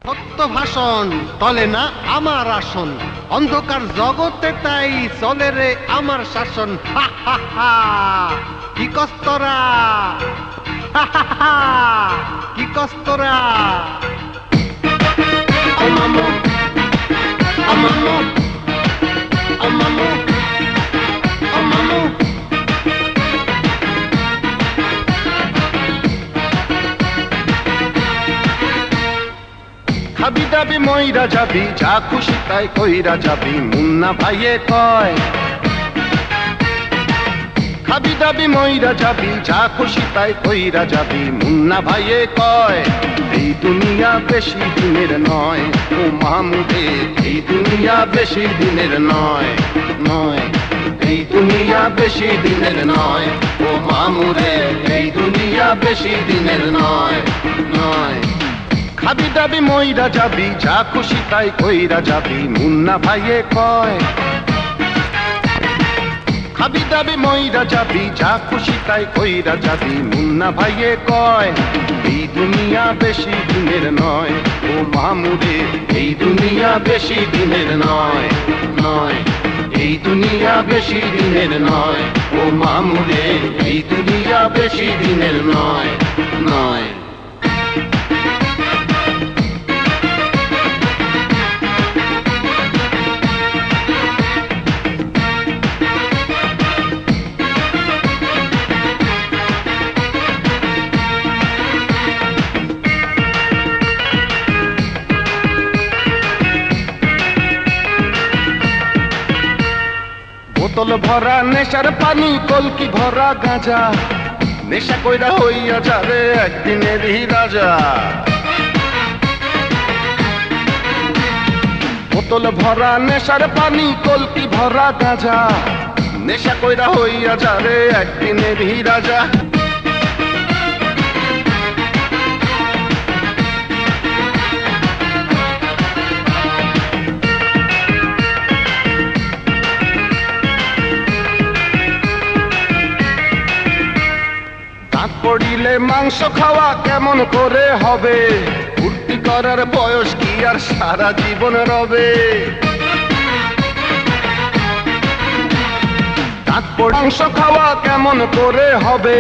সত্য ভাষণ তলে না আমার আসন, অন্ধকার জগতে তাই চলে রে আমার শাসন। হা হা হা, কি কস্তরা, হা হা হা, কি কস্তরা। আমামো আমামো আমামো আমামো। খাবি দাবি মইরা যাবি, যা খুশি তাই কইরা যাবি, মুন্না ভাইয়ে কয়। খাবি দাবি মইরা যাবি, যা খুশি তাই কইরা যাবি, মুন্না ভাইয়ে কয়। এই দুনিয়া বেশি দিনের নয় ও মামুদে, এই দুনিয়া বেশি দিনের নয় নয়, এই দুনিয়া বেশি দিনের নয় ও মামুরে, এই দুনিয়া বেশি দিনের নয় নয়। খাবি দাবি মইরা যাবি, যা খুশি তাই কইরা যাবি, মুন্না ভাইয়ে কয়। খাবি দাবি মইরা যাবি, যা খুশি তাই কইরা যাবি, মুন্না ভাইয়ে কয়। এই দুনিয়া বেশি দিনের নয় ও মামুরে, এই দুনিয়া বেশি দিনের নয় নয়, এই দুনিয়া বেশি দিনের নয় ও মামুরে, এই দুনিয়া বেশি দিনের নয় নয়। বোতল ভরা নেশার পানি, কলকি ভরা গাঁজা, নেশা কইরা হইয়া যাবে একদিনেরই রাজা। বোতল ভরা নেশার পানি, কলকি ভরা গাঁজা, নেশা কইরা হইয়া যাবে একদিনেরই রাজা। পড়িলে মাংস খাওয়া কেমন করে হবে, ফুর্তি করার বয়স কি আর সারা জীবন রবে। মাংস খাওয়া কেমন করে হবে,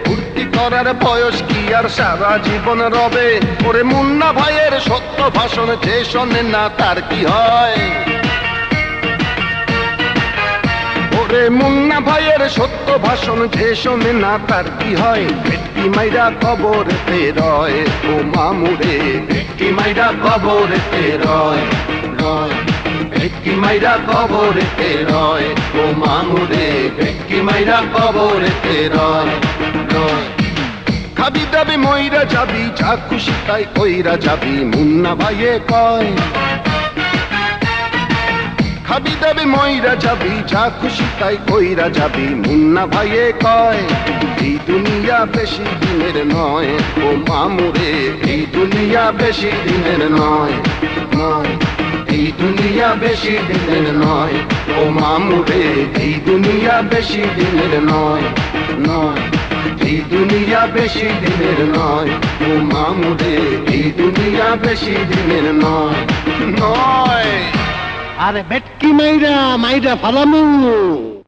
ফুর্তি করার বয়স কি আর সারা জীবন রবে। ওরে মুন্না ভাইয়ের সত্য ভাষণ যে শোনে না তার কি হয়, ওরে মুন্না ভাইয়ের সত্য ভাষণ যে শোনে না তার কি হয়। ভেটকি মাইরা কবরেতে রয় ও মামুরে, ভেটকি মাইরা কবরেতে রয় রয়, ভেটকি মাইরা কবরেতে রয় ও মামুরে, ভেটকি মাইরা কবরেতে রয় রয়। খাবি দাবি মইরা যাবি, যা খুশি তাই কইরা যাবি, মুন্না ভাইয়ে কয়। খাবি দাবি মইরা যাবি, যা খুশি তাই কইরা যাবি, মুন্না ভাইয়ে কয়। এই দুনিয়া বেশি দিনের নয় ও মামুরে, এই দুনিয়া বেশি দিনের নয় নয়, এই দুনিয়া বেশি দিনের নয় ও মামুরে, এই দুনিয়া বেশি দিনের নয় নয়, এই দুনিয়া বেশি দিনের নয় ও মামুরে, এই দুনিয়া বেশি দিনের নয় নয়। আরে ভেটকি মাইরা মাইরা ফালামু।